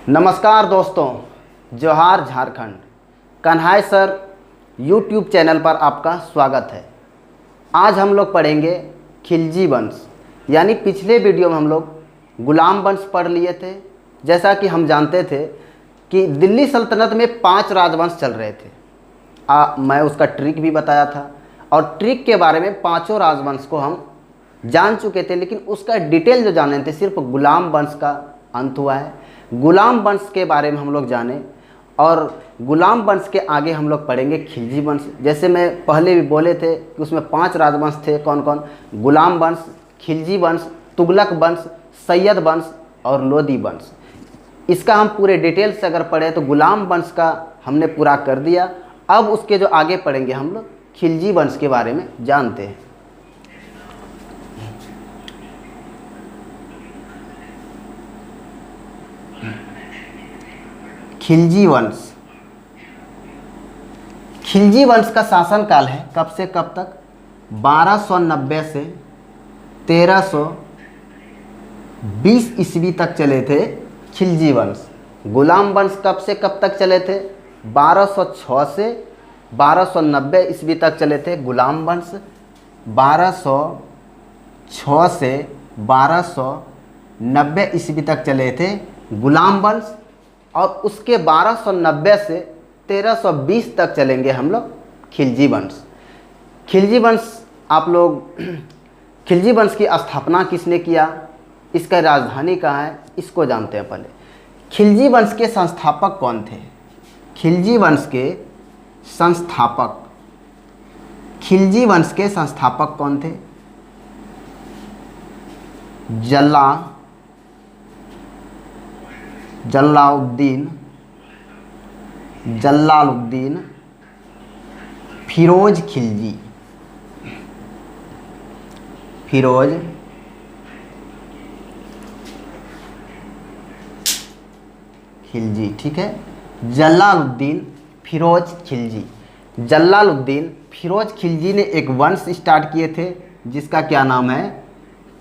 नमस्कार दोस्तों, जोहार Jharkhand. Kanhai sir YouTube channel पर आपका स्वागत है। आज हम लोग पढ़ेंगे खिलजी वंश, यानी पिछले वीडियो में हम लोग गुलाम वंश पढ़ लिए थे। जैसा कि हम जानते थे कि दिल्ली सल्तनत में 5 राजवंश चल रहे थे। मैं उसका ट्रिक भी बताया था और ट्रिक के बारे में 5 राजवंश को हम जान चुके थे, लेकिन उसका डिटेल जो जाने थे सिर्फ गुलाम वंश का अंत हुआ है। गुलाम वंश के बारे में हम लोग जाने और गुलाम वंश के आगे हम लोग पढ़ेंगे खिलजी वंश। जैसे मैं पहले भी बोले थे कि उसमें 5 राजवंश थे। कौन कौन? गुलाम वंश, खिलजी वंश, तुगलक वंश, सैयद वंश और लोदी वंश। इसका हम पूरे डिटेल से अगर पढ़े तो गुलाम वंश का हमने पूरा कर दिया। अब उसके जो आगे पढ़ेंगे हम लोग खिलजी वंश के बारे में जानते हैं। खिलजी वंश। खिलजी वंश का शासनकाल है कब से कब तक? 1290 से 1320 ईस्वी तक चले थे खिलजी वंश। गुलाम वंश कब से कब तक चले थे? 1206 से 1290 ईस्वी तक चले थे गुलाम वंश। 1206 से 1290 ईस्वी तक चले थे गुलाम वंश और उसके 1290 से 1320 तक चलेंगे हम लोग खिलजी वंश। खिलजी वंश आप लोग खिलजी वंश की स्थापना किसने किया, इसका राजधानी कहाँ है, इसको जानते हैं पहले। खिलजी वंश के संस्थापक कौन थे? खिलजी वंश के संस्थापक कौन थे? जलालुद्दीन फिरोज खिलजी। ठीक है। जलालुद्दीन फिरोज खिलजी। जलालुद्दीन फिरोज खिलजी ने एक वंश स्टार्ट किए थे जिसका क्या नाम है?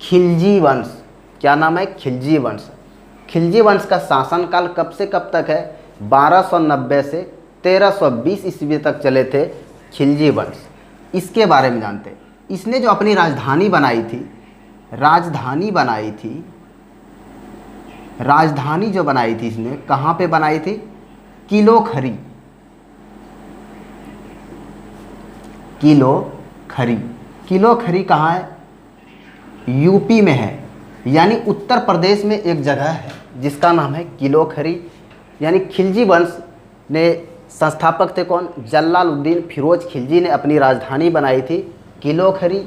खिलजी वंश। क्या नाम है? खिलजी वंश। खिलजी वंश का शासनकाल कब से कब तक है? 1290 से 1320 ईस्वी तक चले थे खिलजी वंश। इसके बारे में जानते हैं। इसने जो अपनी राजधानी बनाई थी इसने कहाँ पे बनाई थी? किलोखरी। किलोखरी कहाँ है? यूपी में है, यानी उत्तर प्रदेश में एक जगह है जिसका नाम है किलोखरी। यानी खिलजी वंश ने संस्थापक थे कौन? जलालुद्दीन फिरोज खिलजी ने अपनी राजधानी बनाई थी किलोखरी।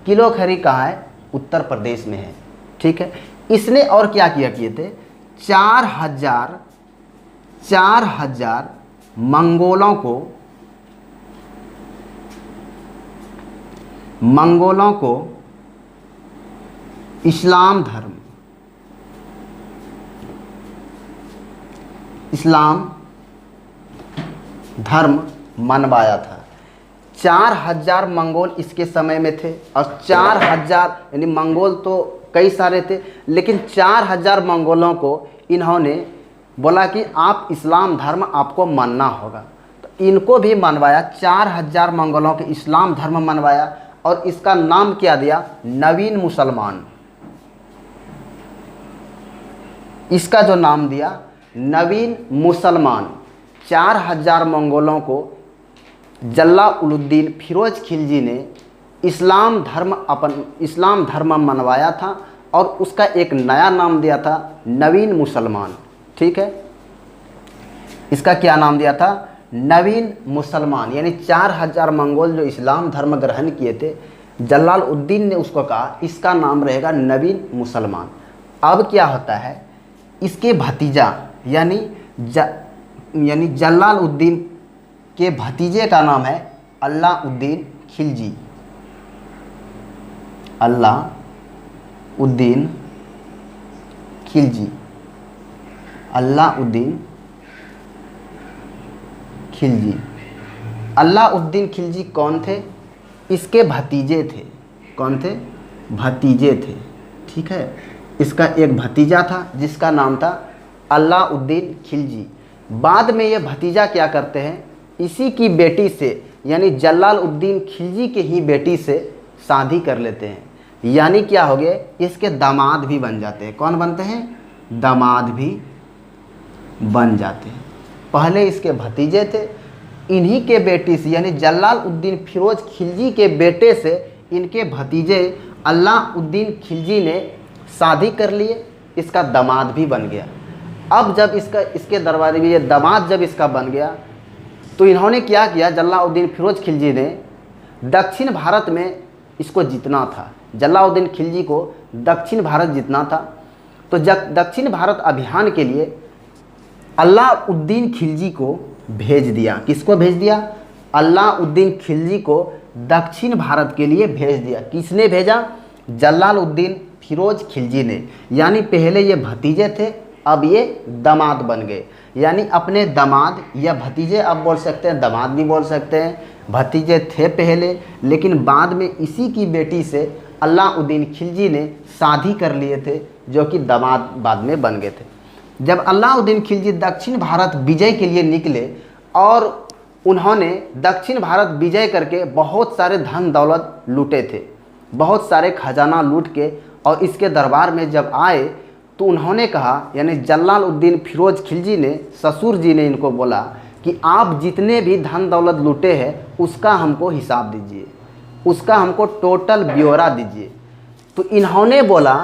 किलोखरी कहाँ है? उत्तर प्रदेश में है। ठीक है। इसने और क्या किया किए थे? 4000 मंगोलों को इस्लाम धर्म मनवाया था। 4000 मंगोल इसके समय में थे और 4000 यानी मंगोल तो कई सारे थे, लेकिन 4000 मंगोलों को इन्होंने बोला कि आप इस्लाम धर्म आपको मानना होगा, तो इनको भी मनवाया। 4000 मंगोलों के इस्लाम धर्म मनवाया और इसका नाम क्या दिया? नवीन मुसलमान। इसका जो नाम दिया नवीन मुसलमान। 4000 मंगोलों को जलालुद्दीन फिरोज खिलजी ने इस्लाम धर्म मनवाया था और उसका एक नया नाम दिया था नवीन मुसलमान। ठीक है। इसका क्या नाम दिया था? नवीन मुसलमान। यानी 4000 मंगोल जो इस्लाम धर्म ग्रहण किए थे, जलालुद्दीन ने उसको कहा इसका नाम रहेगा नवीन मुसलमान। अब क्या होता है? इसके भतीजा यानी जलालुद्दीन के भतीजे का नाम है अलाउद्दीन खिलजी। अलाउद्दीन खिलजी कौन थे? इसके भतीजे थे। कौन थे? भतीजे थे। ठीक है। इसका एक भतीजा था जिसका नाम था अलाउद्दीन खिलजी। बाद में ये भतीजा क्या करते हैं, इसी की बेटी से यानी जलालुद्दीन खिलजी के ही बेटी से शादी कर लेते हैं। यानी क्या हो गया, इसके दामाद भी बन जाते हैं। कौन बनते हैं, दामाद भी बन जाते हैं। पहले इसके भतीजे थे, इन्हीं के बेटी से यानी जलालुद्दीन फिरोज खिलजी के बेटे से इनके भतीजे अलाउद्दीन खिलजी ने शादी कर लिए, इसका दामाद भी बन गया। अब जब इसके दरबार में ये दामाद जब इसका बन गया तो इन्होंने क्या किया, जलालुद्दीन फिरोज खिलजी ने दक्षिण भारत में इसको जीतना था। जलालुद्दीन खिलजी को दक्षिण भारत जीतना था, तो दक्षिण भारत अभियान के लिए अलाउद्दीन खिलजी को भेज दिया। किसको भेज दिया, अलाउद्दीन खिलजी को दक्षिण भारत के लिए भेज दिया। किसने भेजा, जलालुद्दीन फिरोज खिलजी ने। यानी पहले ये भतीजे थे, अब ये दामाद बन गए। यानी अपने दामाद या भतीजे, अब बोल सकते हैं दामाद भी बोल सकते हैं, भतीजे थे पहले, लेकिन बाद में इसी की बेटी से अलाउद्दीन खिलजी ने शादी कर लिए थे, जो कि दामाद बाद में बन गए थे। जब अलाउद्दीन खिलजी दक्षिण भारत विजय के लिए निकले और उन्होंने दक्षिण भारत विजय करके बहुत सारे धन दौलत लूटे थे, बहुत सारे खजाना लूट के, और इसके दरबार में जब आए तो उन्होंने कहा, यानी जलालुद्दीन फिरोज खिलजी ने, ससुर जी ने इनको बोला कि आप जितने भी धन दौलत लूटे हैं उसका हमको हिसाब दीजिए, उसका हमको टोटल ब्यौरा दीजिए। तो इन्होंने बोला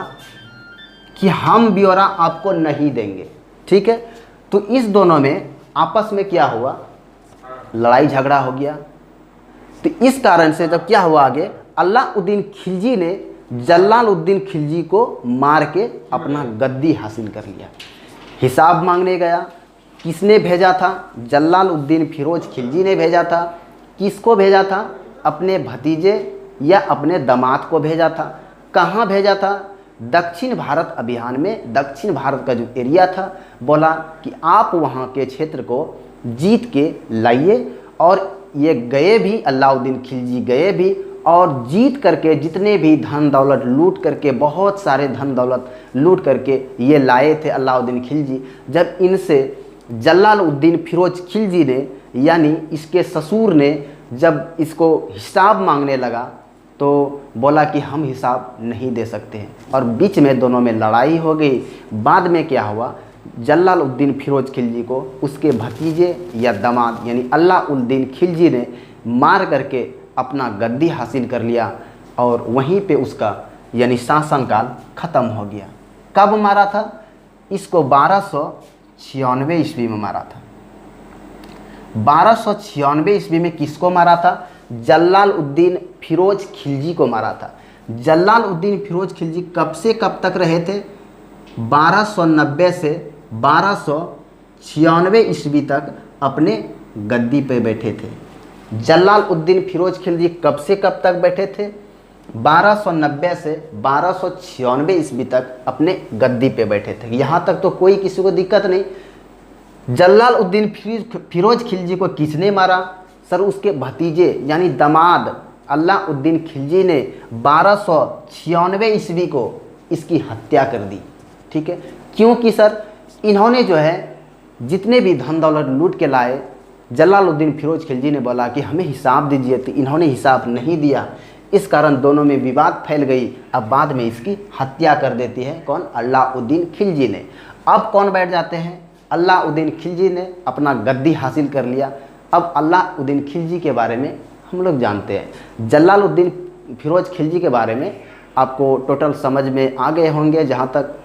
कि हम ब्यौरा आपको नहीं देंगे। ठीक है, तो इस दोनों में आपस में क्या हुआ, लड़ाई झगड़ा हो गया। तो इस कारण से जब क्या हुआ आगे, अलाउद्दीन खिलजी ने जलालुद्दीन खिलजी को मार के अपना गद्दी हासिल कर लिया। हिसाब मांगने गया, किसने भेजा था, जलालुद्दीन फिरोज खिलजी ने भेजा था। किसको भेजा था, अपने भतीजे या अपने दामाद को भेजा था। कहाँ भेजा था, दक्षिण भारत अभियान में। दक्षिण भारत का जो एरिया था, बोला कि आप वहाँ के क्षेत्र को जीत के लाइए। और ये गए भी, अलाउद्दीन खिलजी गए भी, और जीत करके जितने भी धन दौलत लूट करके, बहुत सारे धन दौलत लूट करके ये लाए थे अलाउद्दीन खिलजी। जब इनसे जलालुद्दीन फिरोज खिलजी ने, यानी इसके ससुर ने, जब इसको हिसाब मांगने लगा तो बोला कि हम हिसाब नहीं दे सकते हैं, और बीच में दोनों में लड़ाई हो गई। बाद में क्या हुआ, जलालुद्दीन फिरोज खिलजी को उसके भतीजे या दामाद यानी अलाउद्दीन खिलजी ने मार करके अपना गद्दी हासिल कर लिया, और वहीं पे उसका यानी शासनकाल ख़त्म हो गया। कब मारा था, इसको 1296 ईस्वी में मारा था। 1296 ईस्वी में किसको मारा था, जलालुद्दीन फिरोज खिलजी को मारा था। जलालुद्दीन फिरोज खिलजी कब से कब तक रहे थे, 1290 से 1296 ईस्वी तक अपने गद्दी पे बैठे थे। जलालुद्दीन फिरोज खिलजी कब से कब तक बैठे थे, 1290 से 1296 ईस्वी तक अपने गद्दी पे बैठे थे। यहाँ तक तो कोई किसी को दिक्कत नहीं। जलालुद्दीन फिरोज खिलजी को किसने मारा, सर उसके भतीजे यानी दामाद अलाउद्दीन खिलजी ने 1296 ईस्वी को इसकी हत्या कर दी। ठीक है, क्योंकि सर इन्होंने जो है जितने भी धन दौलत लूट के लाए, जलालुद्दीन फिरोज खिलजी ने बोला कि हमें हिसाब दीजिए, तो इन्होंने हिसाब नहीं दिया। इस कारण दोनों में विवाद फैल गई। अब बाद में इसकी हत्या कर देती है कौन, अलाउद्दीन खिलजी ने। अब कौन बैठ जाते हैं, अलाउद्दीन खिलजी ने अपना गद्दी हासिल कर लिया। अब अलाउद्दीन खिलजी के बारे में हम लोग जानते हैं। जलालुद्दीन फिरोज खिलजी के बारे में आपको टोटल समझ में आ गए होंगे जहाँ तक,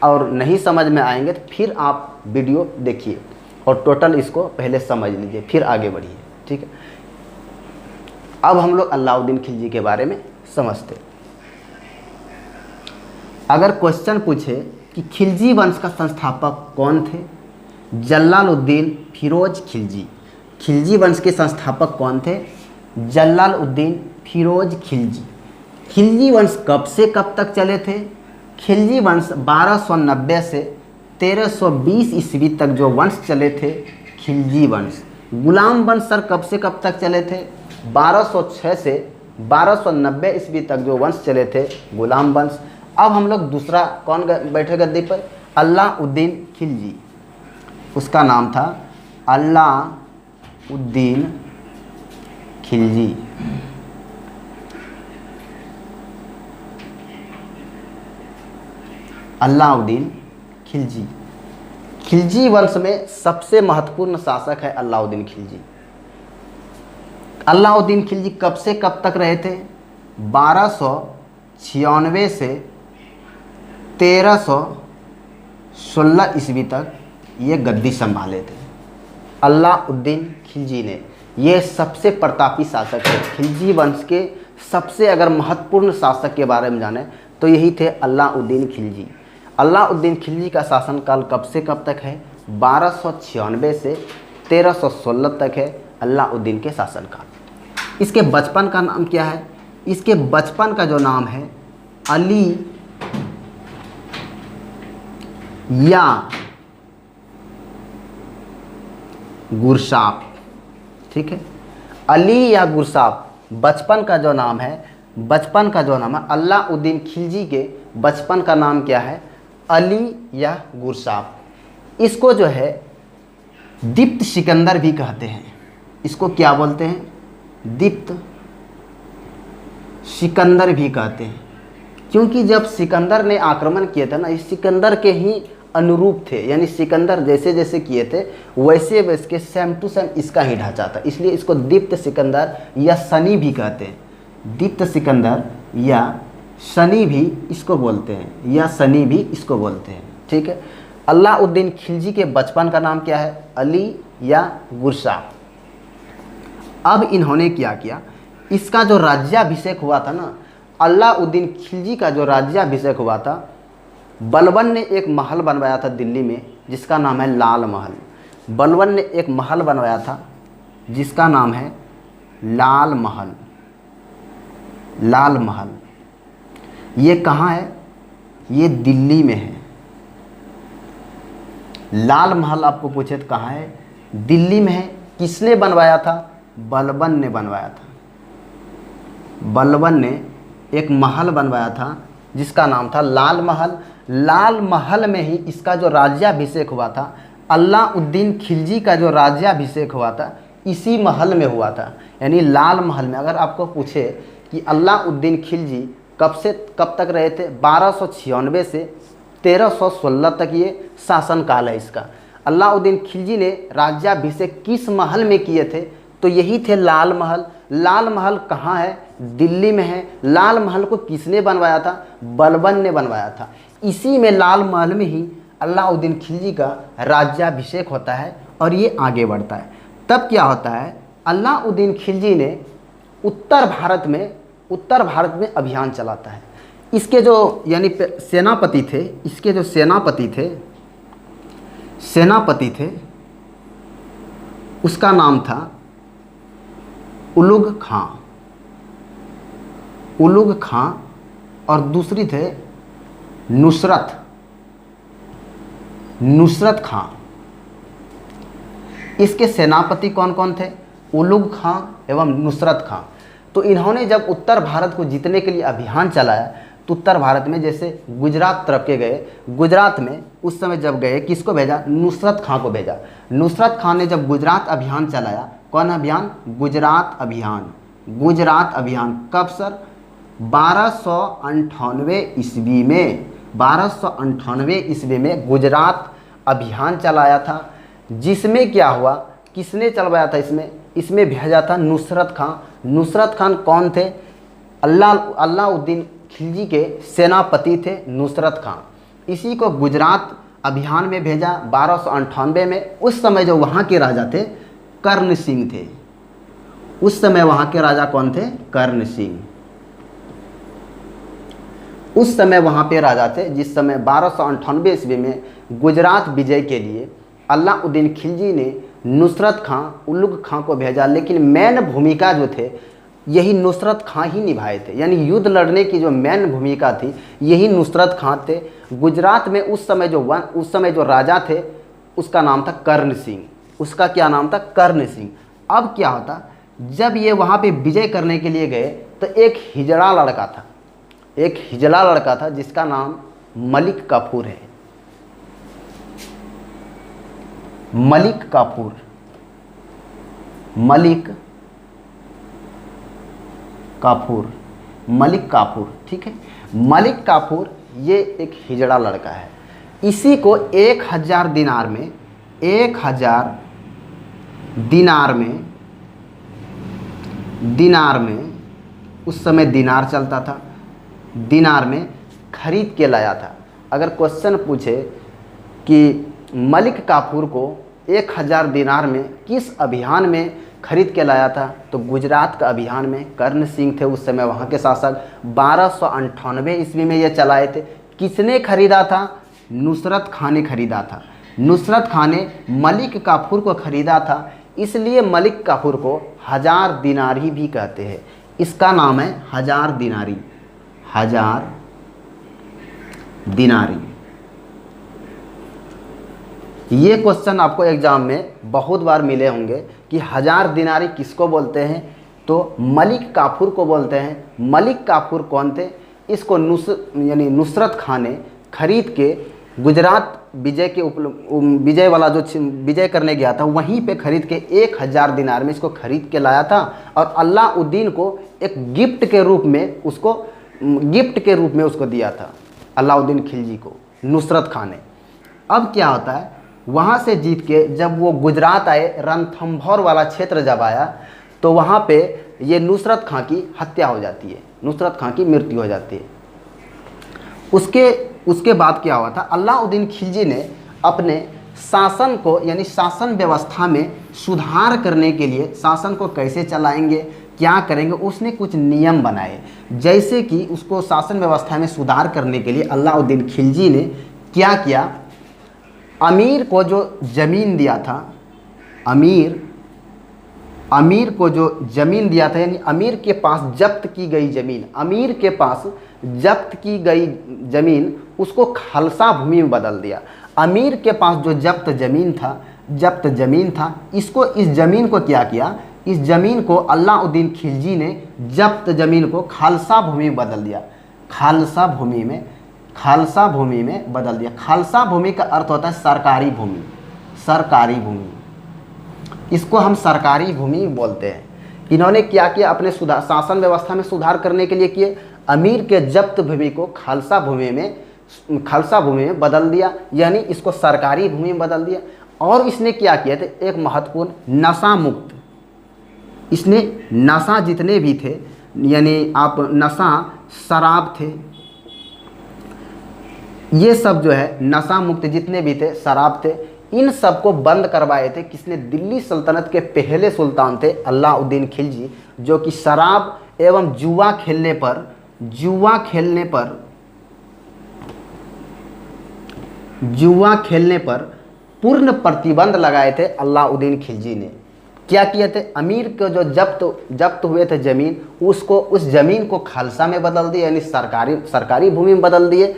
और नहीं समझ में आएंगे तो फिर आप वीडियो देखिए और टोटल इसको पहले समझ लीजिए, फिर आगे बढ़िए। ठीक है, अब हम लोग अलाउद्दीन खिलजी के बारे में समझते। अगर क्वेश्चन पूछे कि खिलजी वंश का संस्थापक कौन थे, जलालुद्दीन फिरोज खिलजी। खिलजी वंश के संस्थापक कौन थे, जलालुद्दीन फिरोज खिलजी। खिलजी वंश कब से कब तक चले थे, खिलजी वंश 1290 से 1320 ईस्वी तक जो वंश चले थे खिलजी वंश। गुलाम वंश सर कब से कब तक चले थे, 1206 से 1290 ईस्वी तक जो वंश चले थे गुलाम वंश। अब हम लोग दूसरा कौन बैठे गद्दी पर, अलाउद्दीन खिलजी, उसका नाम था अलाउद्दीन खिलजी। अलाउद्दीन खिलजी। खिलजी वंश में सबसे महत्वपूर्ण शासक है अलाउद्दीन खिलजी। अलाउद्दीन खिलजी कब से कब तक रहे थे? 1296 से 1316 ईस्वी तक ये गद्दी संभाले थे अलाउद्दीन खिलजी ने। ये सबसे प्रतापी शासक है। खिलजी वंश के सबसे अगर महत्वपूर्ण शासक के बारे में जाने तो यही थे अलाउद्दीन खिलजी। अलाउद्दीन खिलजी का शासनकाल कब से कब तक है? 1296 से 1316 तक है अलाउद्दीन के शासनकाल। इसके बचपन का नाम क्या है? इसके बचपन का जो नाम है अली या गुरसाप। ठीक है, अली या गुरसाप बचपन का जो नाम है, बचपन का जो नाम है अलाउद्दीन खिलजी के बचपन का नाम क्या है? अली या गुरसाप। इसको जो है दीप्त सिकंदर भी कहते हैं। इसको क्या बोलते हैं? दीप्त सिकंदर भी कहते हैं, क्योंकि जब सिकंदर ने आक्रमण किए थे ना, इस सिकंदर के ही अनुरूप थे। यानी सिकंदर जैसे जैसे किए थे वैसे वैसे सेम टू सेम इसका ही ढांचा था, इसलिए इसको दीप्त सिकंदर या शनि भी कहते हैं। दीप्त सिकंदर या शनि भी इसको बोलते हैं, या शनि भी इसको बोलते हैं। ठीक है, अलाउद्दीन खिलजी के बचपन का नाम क्या है? अली या गुरसाप। अब इन्होंने क्या किया? इसका जो राज्याभिषेक हुआ था ना, अलाउद्दीन खिलजी का जो राज्याभिषेक हुआ था, बलबन ने एक महल बनवाया था दिल्ली में जिसका नाम है लाल महल। बलबन ने एक महल बनवाया था जिसका नाम है लाल महल। लाल महल ये कहाँ है? ये दिल्ली में है। लाल महल आपको पूछे तो कहाँ है? दिल्ली में है। किसने बनवाया था? बलबन ने बनवाया था। बलबन ने एक महल बनवाया था जिसका नाम था लाल महल। लाल महल में ही इसका जो राज्याभिषेक हुआ था, अलाउद्दीन खिलजी का जो राज्याभिषेक हुआ था इसी महल में हुआ था। यानी लाल महल में। अगर आपको पूछे कि अलाउद्दीन खिलजी कब से कब तक रहे थे? 1296 से 1316 तक ये शासनकाल है इसका। अलाउद्दीन खिलजी ने राज्याभिषेक किस महल में किए थे? तो यही थे लाल महल। लाल महल कहाँ है? दिल्ली में है। लाल महल को किसने बनवाया था? बलबन ने बनवाया था। इसी में लाल महल में ही अलाउद्दीन खिलजी का राज्याभिषेक होता है और ये आगे बढ़ता है। तब क्या होता है? अलाउद्दीन खिलजी ने उत्तर भारत में अभियान चलाता है। इसके जो यानी सेनापति थे, इसके जो सेनापति थे उसका नाम था उलुग खां और दूसरी थे नुसरत खां। इसके सेनापति कौन कौन थे? उलुग खां एवं नुसरत खां। तो इन्होंने जब उत्तर भारत को जीतने के लिए अभियान चलाया तो उत्तर भारत में जैसे गुजरात तरफ के गए, गुजरात में उस समय जब गए किसको भेजा? नुसरत खां को भेजा। नुसरत खां ने जब गुजरात अभियान चलाया, कौन अभियान? गुजरात अभियान। गुजरात अभियान कब सर? 1298 ईस्वी में। 1298 ईस्वी में गुजरात अभियान चलाया था, जिसमें क्या हुआ? किसने चलवाया था? इसमें भेजा था नुसरत खां। नुसरत खान कौन थे? अलाउद्दीन खिलजी के सेनापति थे नुसरत खां। इसी को गुजरात अभियान में भेजा 1298 में। उस समय जो वहाँ के राजा थे कर्ण सिंह थे। उस समय वहाँ के राजा कौन थे? कर्ण सिंह। उस समय वहाँ पे राजा थे जिस समय 1298 ईस्वी में गुजरात विजय के लिए अलाउद्दीन खिलजी ने नुसरत खां, उलुग खां को भेजा, लेकिन मेन भूमिका जो थे यही नुसरत खां ही निभाए थे। यानी युद्ध लड़ने की जो मेन भूमिका थी यही नुसरत खां थे। गुजरात में उस समय जो राजा थे उसका नाम था कर्ण सिंह। उसका क्या नाम था? कर्ण सिंह। अब क्या होता? जब ये वहाँ पे विजय करने के लिए गए तो एक हिजड़ा लड़का था जिसका नाम मलिक काफूर है। मलिक काफूर, मलिक काफूर, मलिक काफूर, ठीक है। मलिक काफूर ये एक हिजड़ा लड़का है। इसी को 1000 दिनार में, 1000 दिनार में, दिनार में उस समय दिनार चलता था, दिनार में खरीद के लाया था। अगर क्वेश्चन पूछे कि मलिक काफूर को 1000 दिनार में किस अभियान में खरीद के लाया था, तो गुजरात का अभियान में कर्ण सिंह थे उस समय वहाँ के शासक। 1298 ईस्वी में ये चलाए थे। किसने खरीदा था? नुसरत खां ने खरीदा था। नुसरत खां ने मलिक काफूर को खरीदा था, इसलिए मलिक काफूर को 1000 दिनारी भी कहते हैं। इसका नाम है 1000 दिनारी, 1000 दिनारी। ये क्वेश्चन आपको एग्जाम में बहुत बार मिले होंगे कि 1000 दिनारी किसको बोलते हैं, तो मलिक काफूर को बोलते हैं। मलिक काफूर कौन थे? इसको यानी नुसरत खां ने खरीद के गुजरात विजय के विजय वाला जो विजय करने गया था वहीं पे खरीद के 1000 दिनार में इसको खरीद के लाया था और अलाउद्दीन को एक गिफ्ट के रूप में उसको दिया था, अलाउद्दीन खिलजी को, नुसरत खां ने। अब क्या होता है, वहाँ से जीत के जब वो गुजरात आए, रणथंभौर वाला क्षेत्र जब आया, तो वहाँ पे ये नुसरत खां की हत्या हो जाती है, नुसरत खां की मृत्यु हो जाती है। उसके बाद क्या हुआ था, अलाउद्दीन खिलजी ने अपने शासन को यानी शासन व्यवस्था में सुधार करने के लिए शासन को कैसे चलाएंगे, क्या करेंगे, उसने कुछ नियम बनाए। जैसे कि उसको शासन व्यवस्था में सुधार करने के लिए अलाउद्दीन खिलजी ने क्या किया, अमीर को जो ज़मीन दिया था, अमीर को जो ज़मीन दिया था, यानी अमीर के पास जब्त की गई ज़मीन, अमीर के पास जब्त की गई ज़मीन उसको खालसा भूमि में बदल दिया। अमीर के पास जो जब्त ज़मीन था, इस ज़मीन को क्या किया, इस ज़मीन को अलाउद्दीन खिलजी ने जब्त ज़मीन को खालसा भूमि में बदल दिया, खालसा भूमि में बदल दिया। खालसा भूमि का अर्थ होता है सरकारी भूमि, सरकारी भूमि, इसको हम सरकारी भूमि बोलते हैं। इन्होंने क्या किया, अपने शासन व्यवस्था में सुधार करने के लिए किए, अमीर के जब्त भूमि को खालसा भूमि में बदल दिया, यानी इसको सरकारी भूमि में बदल दिया। और इसने क्या किया थे, एक महत्वपूर्ण नशा मुक्त, इसने नशा जितने भी थे, यानी आप नशा शराब थे, ये सब जो है नशा मुक्त जितने भी थे, शराब थे, इन सब को बंद करवाए थे। किसने? दिल्ली सल्तनत के पहले सुल्तान थे अलाउद्दीन खिलजी, जो कि शराब एवं जुआ खेलने पर पूर्ण प्रतिबंध लगाए थे अलाउद्दीन खिलजी ने। क्या किए थे, अमीर के जो जब्त हुए थे ज़मीन, उस ज़मीन को खालसा में बदल दिए, यानी सरकारी भूमि में बदल दिए।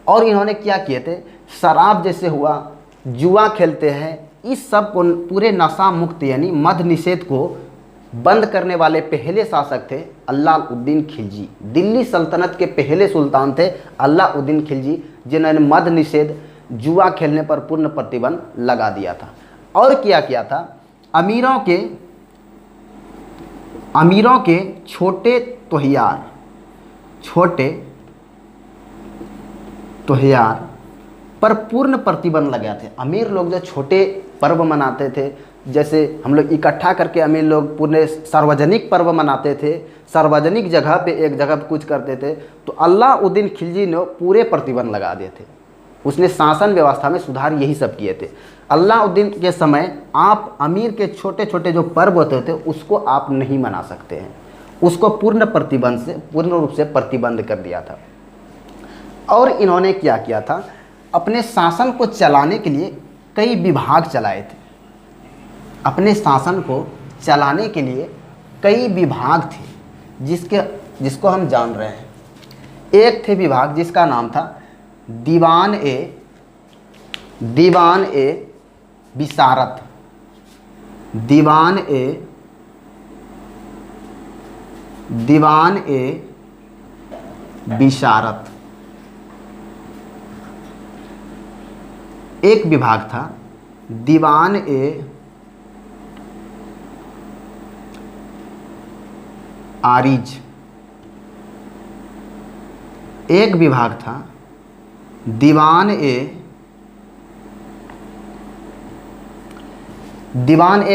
और इन्होंने क्या किए थे, शराब जैसे हुआ, जुआ खेलते हैं, इस सब को पूरे नशा मुक्त यानी मद निषेध को बंद करने वाले पहले शासक थे अलाउद्दीन खिलजी। दिल्ली सल्तनत के पहले सुल्तान थे अलाउद्दीन खिलजी, जिन्होंने मद निषेध, जुआ खेलने पर पूर्ण प्रतिबंध लगा दिया था। और क्या किया था, अमीरों के छोटे त्योहार पर पूर्ण प्रतिबंध लगा थे। अमीर लोग जो छोटे पर्व मनाते थे, जैसे हम लोग इकट्ठा करके अमीर लोग पूरे सार्वजनिक पर्व मनाते थे, सार्वजनिक जगह पे एक जगह पे कुछ करते थे, तो अलाउद्दीन खिलजी ने पूरे प्रतिबंध लगा दिए थे। उसने शासन व्यवस्था में सुधार यही सब किए थे। अलाउद्दीन के समय आप अमीर के छोटे छोटे जो पर्व होते थे उसको आप नहीं मना सकते हैं, उसको पूर्ण रूप से प्रतिबंध कर दिया था। और इन्होंने क्या किया था, अपने शासन को चलाने के लिए कई विभाग चलाए थे। अपने शासन को चलाने के लिए कई विभाग थे जिसको हम जान रहे हैं। एक थे विभाग जिसका नाम था दीवान ए बिशारत, दीवान ए बिशारत। एक विभाग था दीवान ए आरिज एक विभाग था, दीवान ए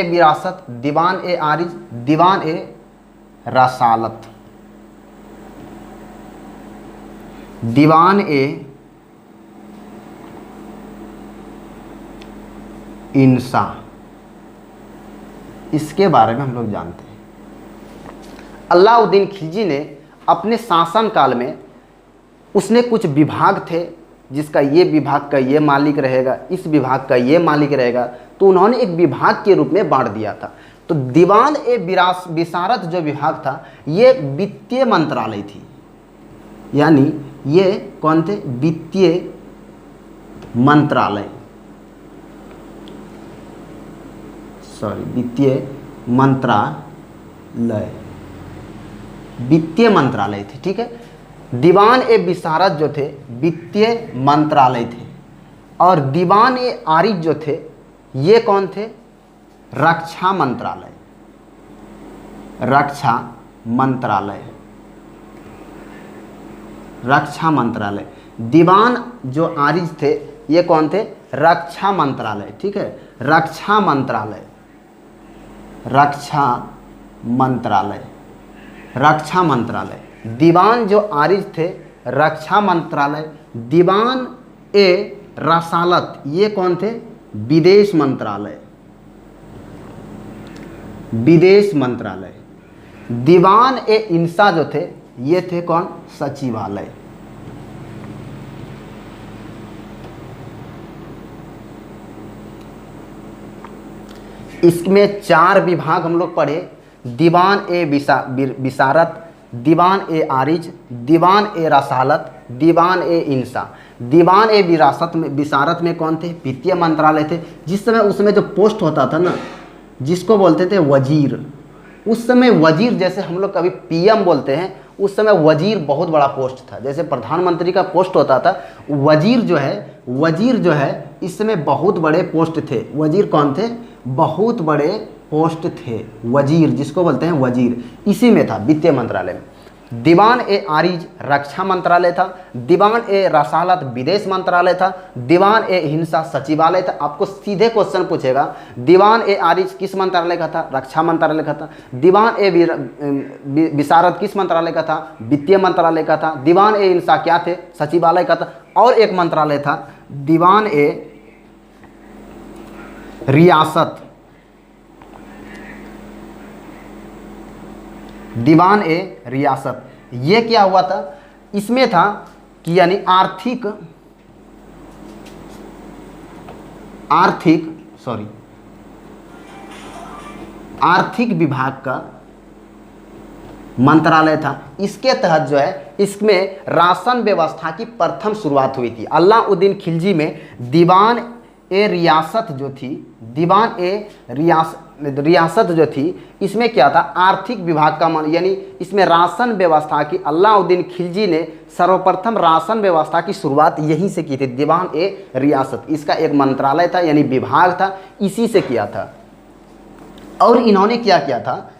विरासत, दीवान ए आरिज, दीवान ए रसालत, दीवान ए इंसा। इसके बारे में हम लोग जानते हैं। अलाउद्दीन खिलजी ने अपने शासन काल में उसने कुछ विभाग थे, जिसका ये विभाग का ये मालिक रहेगा, इस विभाग का ये मालिक रहेगा, तो उन्होंने एक विभाग के रूप में बांट दिया था। तो दीवान ए विसारत जो विभाग था ये वित्तीय मंत्रालय थी, यानी ये कौन थे? वित्तीय मंत्रालय, वित्तीय मंत्रालय, वित्तीय मंत्रालय थे। ठीक है, दीवान ए विसारत जो थे वित्तीय मंत्रालय थे, और दीवान ए आरिज जो थे ये कौन थे? रक्षा मंत्रालय, रक्षा मंत्रालय, रक्षा मंत्रालय। दीवान जो आरिज थे ये कौन थे? रक्षा मंत्रालय। ठीक है, रक्षा मंत्रालय, रक्षा मंत्रालय, रक्षा मंत्रालय। दीवान जो आरिज थे रक्षा मंत्रालय, दीवान ए रसालत ये कौन थे? विदेश मंत्रालय, विदेश मंत्रालय। दीवान ए इंसा जो थे ये थे कौन? सचिवालय। इसमें 4 विभाग हम लोग पढ़े, दीवान ए विसारत, दीवान ए आरिज, दीवान ए रसालत, दीवान ए इंसा। दीवान ए विसारत में कौन थे? वित्तीय मंत्रालय थे। जिस समय उसमें जो पोस्ट होता था ना, जिसको बोलते थे वजीर, उस समय वजीर जैसे हम लोग कभी पीएम बोलते हैं, उस समय वजीर बहुत बड़ा पोस्ट था। जैसे प्रधानमंत्री का पोस्ट होता था, वजीर जो है इस समय बहुत बड़े पोस्ट थे। वजीर कौन थे? बहुत बड़े पोस्ट थे, वजीर जिसको बोलते हैं वजीर, इसी में था, वित्तीय मंत्रालय में। दीवान ए आरिज रक्षा मंत्रालय था, दीवान ए रसालत विदेश मंत्रालय था, दीवान ए हिंसा सचिवालय था। आपको सीधे क्वेश्चन पूछेगा, दीवान ए आरिज किस मंत्रालय का था? रक्षा मंत्रालय का था। दीवान ए विसारत किस मंत्रालय का था? वित्तीय मंत्रालय का था। दीवान ए हिंसा क्या थे? सचिवालय का था। और एक मंत्रालय था दीवान ए रियासत, दीवान ए रियासत। ये क्या हुआ था? इसमें था कि यानी आर्थिक विभाग का मंत्रालय था। इसके तहत जो है इसमें राशन व्यवस्था की प्रथम शुरुआत हुई थी। अलाउद्दीन खिलजी में दीवान ए रियासत जो थी, दीवान ए रियासत जो थी, इसमें क्या था? आर्थिक विभाग का यानी इसमें राशन व्यवस्था की अलाउद्दीन खिलजी ने सर्वप्रथम राशन व्यवस्था की शुरुआत यहीं से की थी। दीवान ए रियासत इसका एक मंत्रालय था, यानी विभाग था, इसी से किया था। और इन्होंने क्या किया था?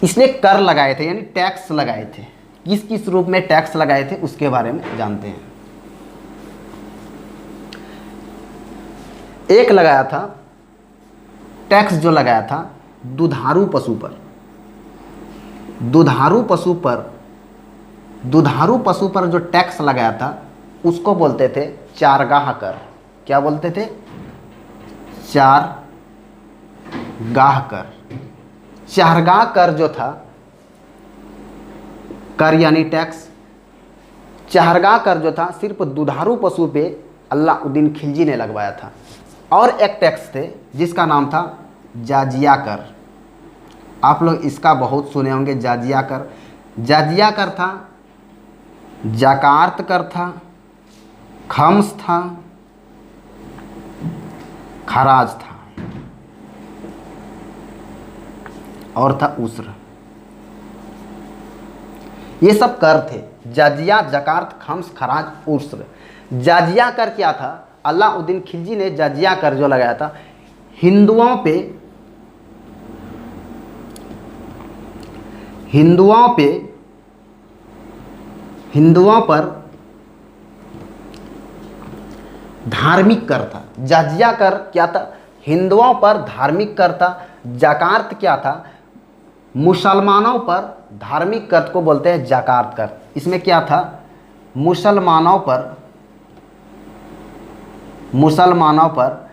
इसने कर लगाए थे, यानी टैक्स लगाए थे। किस किस रूप में टैक्स लगाए थे उसके बारे में जानते हैं। एक लगाया था टैक्स, जो लगाया था दुधारू पशु पर, दुधारू पशु पर जो टैक्स लगाया था उसको बोलते थे चारगाह कर। क्या बोलते थे? चारगाह कर। चारगाह कर जो था, कर यानी टैक्स, चारगाह कर जो था सिर्फ दुधारू पशु पे अलाउद्दीन खिलजी ने लगवाया था। और एक टैक्स थे जिसका नाम था जाजिया कर। आप लोग इसका बहुत सुने होंगे, जाजिया कर। जाजिया कर था, जाकार्त कर था, खम्स था, खराज था, और था उस्र। ये सब कर थे, जाजिया, जकार्त, खम्स, खराज, उस्र। जाजिया कर क्या था? अलाउद्दीन खिलजी ने जजिया कर जो लगाया था हिंदुओं पे हिंदुओं पर धार्मिक कर था। जजिया कर क्या था? हिंदुओं पर धार्मिक कर था। जकार्त क्या था? मुसलमानों पर धार्मिक कर को बोलते हैं जकार्त कर। इसमें क्या था? मुसलमानों पर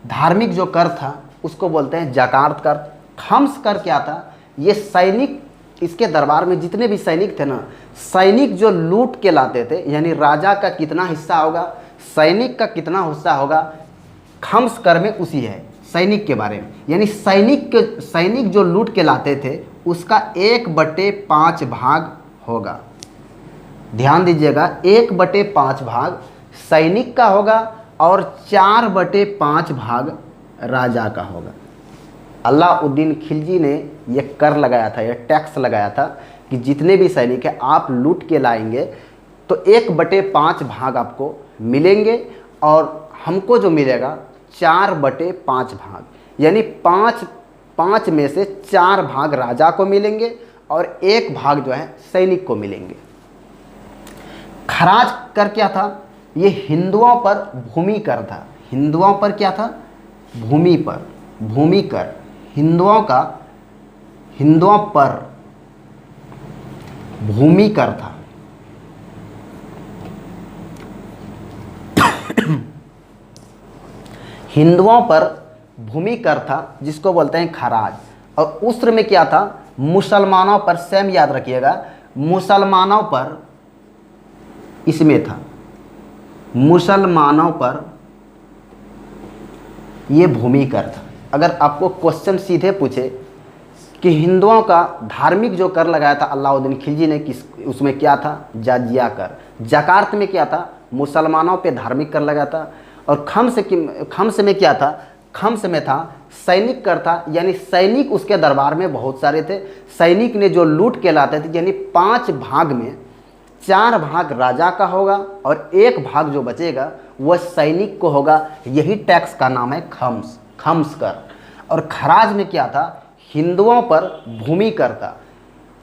धार्मिक जो कर था उसको बोलते हैं जकार्त कर। खम्स कर क्या था? ये सैनिक, इसके दरबार में जितने भी सैनिक थे ना, सैनिक जो लूट के लाते थे, यानी राजा का कितना हिस्सा होगा, सैनिक का कितना हिस्सा होगा, खम्स कर में उसी है सैनिक के बारे में। यानी सैनिक जो लूट के लाते थे उसका 1/5 भाग होगा। ध्यान दीजिएगा, 1/5 भाग सैनिक का होगा और 4/5 भाग राजा का होगा। अलाउद्दीन खिलजी ने यह कर लगाया था, यह टैक्स लगाया था कि जितने भी सैनिक हैं आप लूट के लाएंगे तो 1/5 भाग आपको मिलेंगे और हमको जो मिलेगा 4/5 भाग, यानी 5 में से 4 भाग राजा को मिलेंगे और 1 भाग जो है सैनिक को मिलेंगे। खराज कर क्या था? ये हिंदुओं पर भूमि कर था। हिंदुओं पर क्या था? भूमि कर। हिंदुओं पर भूमि कर था। हिंदुओं पर भूमि कर था जिसको बोलते हैं खराज। और उस्र में क्या था? मुसलमानों पर, सेम याद रखिएगा, मुसलमानों पर इसमें था, मुसलमानों पर ये भूमि कर था। अगर आपको क्वेश्चन सीधे पूछे कि हिंदुओं का धार्मिक जो कर लगाया था अलाउद्दीन खिलजी ने, किस उसमें क्या था? जजिया कर। जकार्त में क्या था? मुसलमानों पे धार्मिक कर लगाया था। और खम्स में क्या था? खम्स में था सैनिक कर था, यानी सैनिक उसके दरबार में बहुत सारे थे। सैनिक ने जो लूट के लाते थे, यानी 5 भाग में 4 भाग राजा का होगा और 1 भाग जो बचेगा वह सैनिक को होगा। यही टैक्स का नाम है खम्स कर। और खराज में क्या था? हिंदुओं पर भूमि कर था।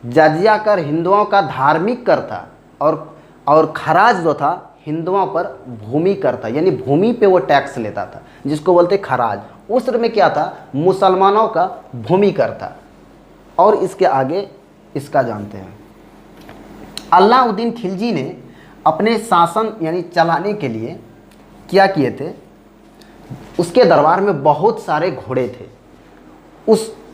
जजिया कर हिंदुओं का धार्मिक कर था और खराज जो था हिंदुओं पर भूमि कर था, यानी भूमि पे वो टैक्स लेता था जिसको बोलते खराज। उस्र में क्या था? मुसलमानों का भूमि कर था। और इसके आगे इसका जानते हैं। अलाउद्दीन खिलजी ने अपने शासन यानी चलाने के लिए क्या किए थे? उसके दरबार में बहुत सारे घोड़े थे।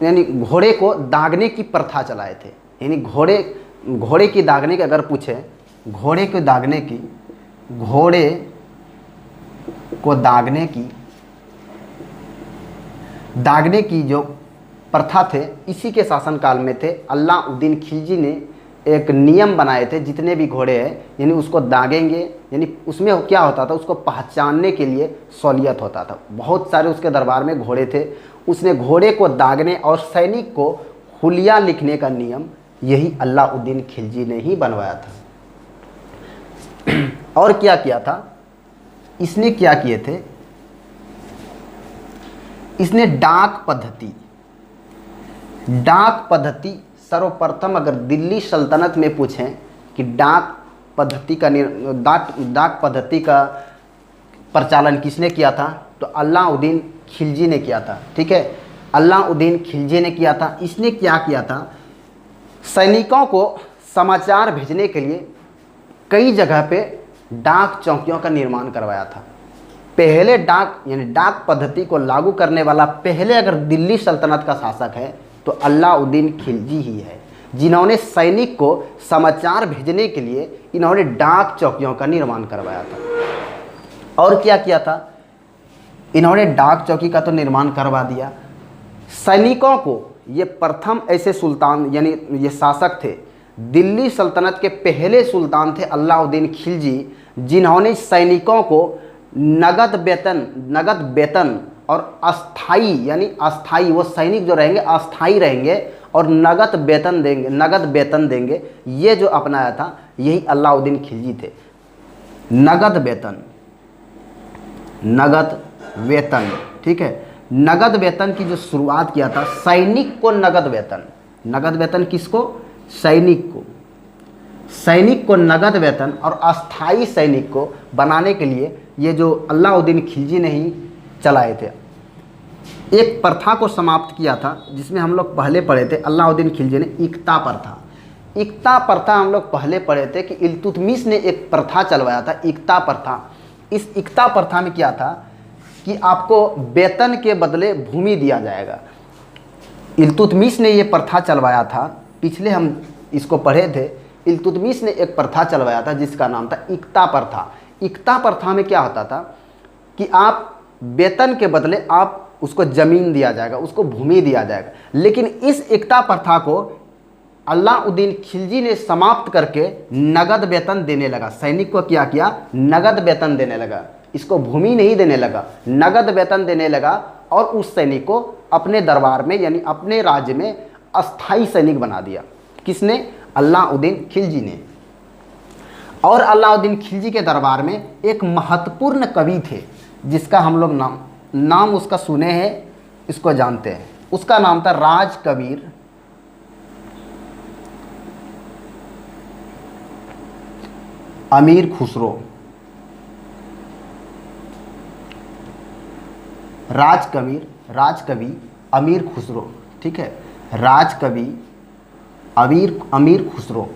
यानी घोड़े को दागने की प्रथा चलाए थे। यानी घोड़े की दागने की अगर पूछे, घोड़े को दागने की जो प्रथा थे इसी के शासनकाल में थे। अलाउद्दीन खिलजी ने एक नियम बनाए थे, जितने भी घोड़े हैं यानी उसको दागेंगे, यानी उसमें क्या होता था, उसको पहचानने के लिए सहूलियत होता था। बहुत सारे उसके दरबार में घोड़े थे। उसने घोड़े को दागने और सैनिक को हुलिया लिखने का नियम यही अलाउद्दीन खिलजी ने ही बनवाया था। और क्या किया था? इसने क्या किए थे? इसने डाक पद्धति सर्वप्रथम, अगर दिल्ली सल्तनत में पूछें कि डाक पद्धति का प्रचालन किसने किया था, तो अलाउद्दीन खिलजी ने किया था। ठीक है, अलाउद्दीन खिलजी ने किया था। इसने क्या किया था? सैनिकों को समाचार भेजने के लिए कई जगह पे डाक चौकियों का निर्माण करवाया था। पहले डाक यानी डाक पद्धति को लागू करने वाला पहले अगर दिल्ली सल्तनत का शासक है तो अलाउद्दीन खिलजी ही है, जिन्होंने सैनिक को समाचार भेजने के लिए इन्होंने डाक चौकियों का निर्माण करवाया था। और क्या किया था? इन्होंने डाक चौकी का तो निर्माण करवा दिया। सैनिकों को ये प्रथम ऐसे सुल्तान यानी ये शासक थे, दिल्ली सल्तनत के पहले सुल्तान थे अलाउद्दीन खिलजी, जिन्होंने सैनिकों को नगद वेतन और अस्थाई यानी अस्थाई, वो सैनिक जो रहेंगे अस्थाई रहेंगे और नगद वेतन देंगे, ये जो अपनाया था यही अलाउद्दीन खिलजी थे। नगद वेतन नगद वेतन, ठीक है। नगद वेतन की जो शुरुआत किया था, सैनिक को नगद वेतन, नगद वेतन किसको? सैनिक को, सैनिक को नगद वेतन और अस्थाई सैनिक को बनाने के लिए ये जो अलाउद्दीन खिलजी ने ही चलाए थे। एक प्रथा को समाप्त किया था जिसमें हम लोग पहले पढ़े थे, अलाउद्दीन खिलजी ने इक्ता प्रथा। इक्ता प्रथा हम लोग पहले पढ़े थे कि इल्तुतमिश ने एक प्रथा चलवाया था, इक्ता प्रथा। इस इक्ता प्रथा में क्या था कि आपको वेतन के बदले भूमि दिया जाएगा। इल्तुतमिश ने ये प्रथा चलवाया था, पिछले हम इसको पढ़े थे। इल्तुतमिश ने एक प्रथा चलवाया था जिसका नाम था इक्ता प्रथा। इक्ता प्रथा में क्या होता था कि आप वेतन के बदले आप उसको ज़मीन दिया जाएगा, उसको भूमि दिया जाएगा। लेकिन इस इक्ता प्रथा को अलाउद्दीन खिलजी ने समाप्त करके नगद वेतन देने लगा। सैनिक को क्या किया? नगद वेतन देने लगा, इसको भूमि नहीं देने लगा, नगद वेतन देने लगा। और उस सैनिक को अपने दरबार में यानी अपने राज्य में अस्थाई सैनिक बना दिया। किसने? अलाउद्दीन खिलजी ने। और अलाउद्दीन खिलजी के दरबार में एक महत्वपूर्ण कवि थे जिसका हम लोग नाम उसका सुने हैं, इसको जानते हैं। उसका नाम था राज कबीर अमीर खुसरो। राजकवि अमीर खुसरो, ठीक है। राजकवि अमीर खुसरो,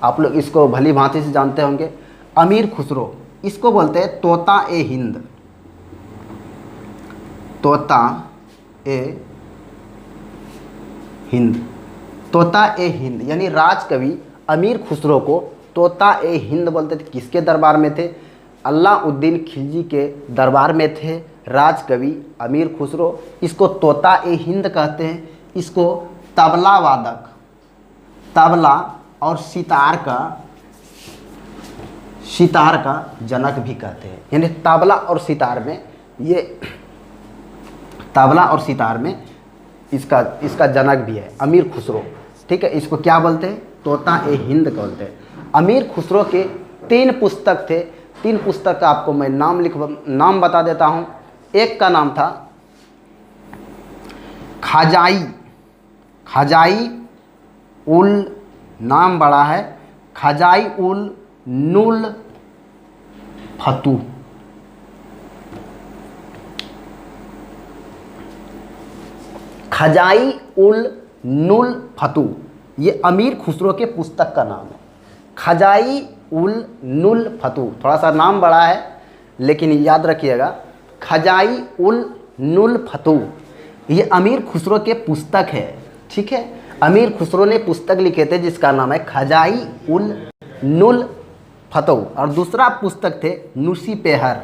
आप लोग इसको भली भांति से जानते होंगे। अमीर खुसरो, इसको बोलते हैं तोता ए हिंद। तोता ए हिंद, तोता ए हिंद यानी राजकवि अमीर खुसरो को तोता ए हिंद बोलते थे। किसके दरबार में थे? अलाउद्दीन खिलजी के दरबार में थे राजकवि अमीर खुसरो। इसको तोता ए हिंद कहते हैं। इसको तबला वादक, तबला और सितार का जनक भी कहते हैं। यानी तबला और सितार में तबला और सितार में इसका जनक भी है अमीर खुसरो, ठीक है। इसको क्या बोलते हैं? तोता ए हिंद बोलते हैं। अमीर खुसरो के 3 पुस्तक थे। 3 पुस्तक का आपको मैं नाम बता देता हूँ। एक का नाम था खजाई उल, नाम बड़ा है, खजाई उल नुल फतू। खजाई उल नुल फतू, ये अमीर खुसरो के पुस्तक का नाम है। खजाई उल नुल फतू, थोड़ा सा नाम बड़ा है लेकिन याद रखिएगा, खजाई उल नुल फतू ये अमीर खुसरो के पुस्तक है, ठीक है। अमीर खुसरो ने पुस्तक लिखे थे जिसका नाम है खजाई उल नुल फतू। और दूसरा पुस्तक थे नुसी पेहर,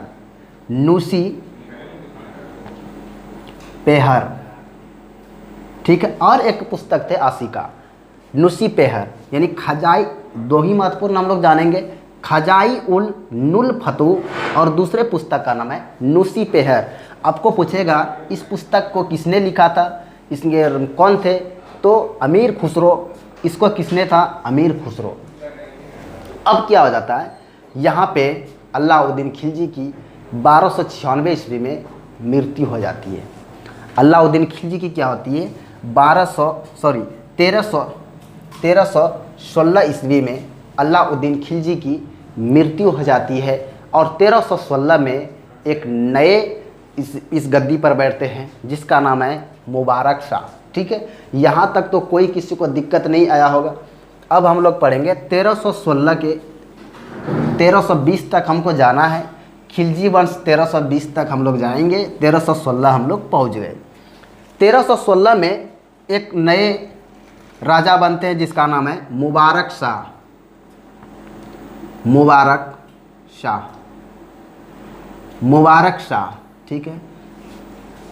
ठीक है। और एक पुस्तक थे आशिका। नुसी पेहर यानी खजाई, 2 ही महत्वपूर्ण हम लोग जानेंगे, खजाई उल नुल फतू और दूसरे पुस्तक का नाम है नुसी पेहर। आपको पूछेगा इस पुस्तक को किसने लिखा था, इसके कौन थे? तो अमीर खुसरो। इसको किसने था? अमीर खुसरो। अब क्या हो जाता है, यहाँ पे अलाउद्दीन खिलजी की 1296 ईस्वी में मृत्यु हो जाती है। अलाउद्दीन खिलजी की क्या होती है? 1316 ईस्वी में अलाउद्दीन खिलजी की मृत्यु हो जाती है। और 1316 में एक नए इस गद्दी पर बैठते हैं जिसका नाम है मुबारक शाह, ठीक है। यहाँ तक तो कोई किसी को दिक्कत नहीं आया होगा। अब हम लोग पढ़ेंगे 1316 के 1320 तक हमको जाना है। खिलजी वंश 1320 तक हम लोग जाएंगे, 1316 हम लोग पहुँच गए। 1316 में एक नए राजा बनते हैं जिसका नाम है मुबारक शाह, ठीक है।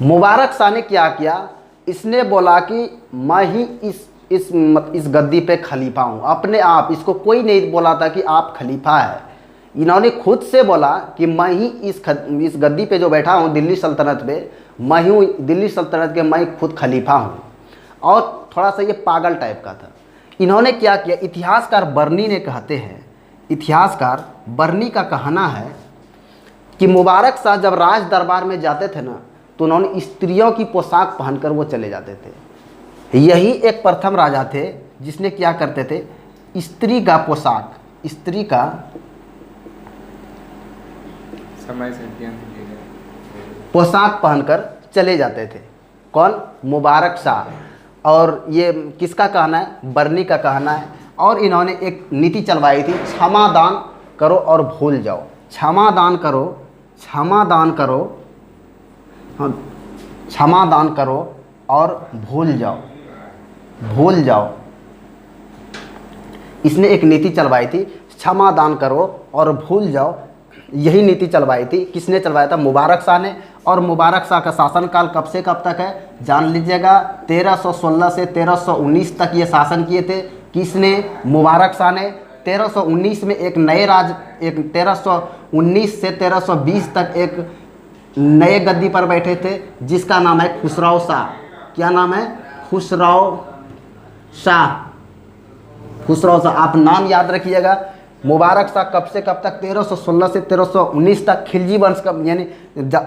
मुबारक शाह ने क्या किया? इसने बोला कि मैं ही इस गद्दी पे खलीफा हूँ, अपने आप। इसको कोई नहीं बोला था कि आप खलीफा है। इन्होंने खुद से बोला कि मैं ही इस गद्दी पे जो बैठा हूँ दिल्ली सल्तनत पे, मैं हूँ दिल्ली सल्तनत के, मैं खुद खलीफा हूँ। और थोड़ा सा ये पागल टाइप का था। इन्होंने क्या किया? इतिहासकार बर्नी का कहना है कि मुबारक शाह जब राज दरबार में जाते थे ना, तो उन्होंने स्त्रियों की पोशाक पहनकर वो चले जाते थे। यही एक प्रथम राजा थे जिसने क्या करते थे, स्त्री का पोशाक, स्त्री का समय से पोशाक पहनकर चले जाते थे। कौन? मुबारक शाह। और ये किसका कहना है? बर्नी का कहना है। और इन्होंने एक नीति चलवाई थी, क्षमा दान करो और भूल जाओ। क्षमा दान करो, क्षमा दान करो, हाँ, क्षमा दान करो और भूल जाओ, भूल जाओ। इसने एक नीति चलवाई थी, क्षमा दान करो और भूल जाओ। यही नीति चलवाई थी। किसने चलवाया था? मुबारक शाह ने। और मुबारक शाह का शासनकाल कब से कब तक है? जान लीजिएगा, 1316 से 1319 तक ये शासन किए थे। किसने? मुबारक शाह ने। 1319 में एक नए एक 1319 से 1320 तक एक नए गद्दी पर बैठे थे, जिसका नाम है खुसराव शाह। क्या नाम है? खुसराव शाह। खुसराव शाह, आप नाम याद रखिएगा। मुबारक शाह कब से कब तक? 1316 से 1319 तक। खिलजी वंश का यानी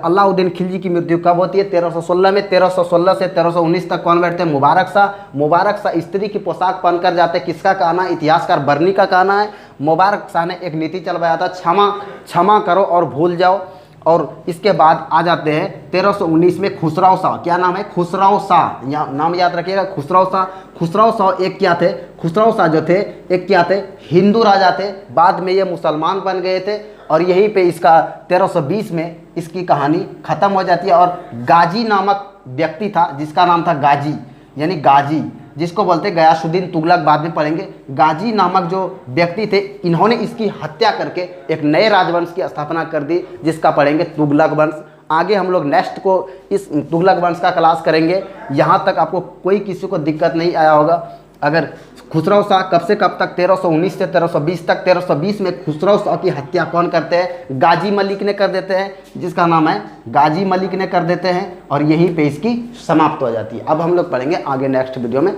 अलाउद्दीन खिलजी की मृत्यु कब होती है? 1316 में। 1316 से 1319 तक कौन बैठते हैं? मुबारक शाह। मुबारक शाह स्त्री की पोशाक पहनकर जाते। किसका कहना है? इतिहासकार बर्नी का कहना है। मुबारक शाह ने एक नीति चलवाया था, क्षमा करो और भूल जाओ। और इसके बाद आ जाते हैं 1319 में खुसराव शाह। क्या नाम है? खुसराव शाह। नाम याद रखिएगा, खुसराव शाह। खुसराव शाह एक क्या थे? खुसराव शाह जो थे एक क्या थे? हिंदू राजा थे। बाद में ये मुसलमान बन गए थे। और यहीं पे इसका 1320 में इसकी कहानी ख़त्म हो जाती है। और गाजी नामक व्यक्ति था, जिसका नाम था गाजी, यानी गाजी, जिसको बोलते गयासुद्दीन तुगलक, बाद में पढ़ेंगे। गाजी नामक जो व्यक्ति थे, इन्होंने इसकी हत्या करके एक नए राजवंश की स्थापना कर दी, जिसका पढ़ेंगे तुगलक वंश। आगे हम लोग नेक्स्ट को इस तुगलक वंश का क्लास करेंगे। यहाँ तक आपको कोई किसी को दिक्कत नहीं आया होगा। अगर खुसराव शाह कब से कब तक? 1319 से 1320 तक। 1320 में खुसराव शाह की हत्या कौन करते हैं? गाजी मलिक ने कर देते हैं, जिसका नाम है गाजी मलिक ने कर देते हैं। और यहीं पे इसकी समाप्त हो जाती है। अब हम लोग पढ़ेंगे आगे नेक्स्ट वीडियो में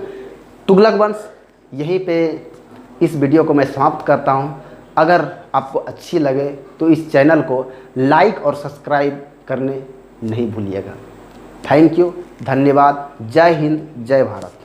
तुगलक वंश। यहीं पे इस वीडियो को मैं समाप्त करता हूँ। अगर आपको अच्छी लगे तो इस चैनल को लाइक और सब्सक्राइब करने नहीं भूलिएगा। थैंक यू, धन्यवाद। जय हिंद, जय भारत।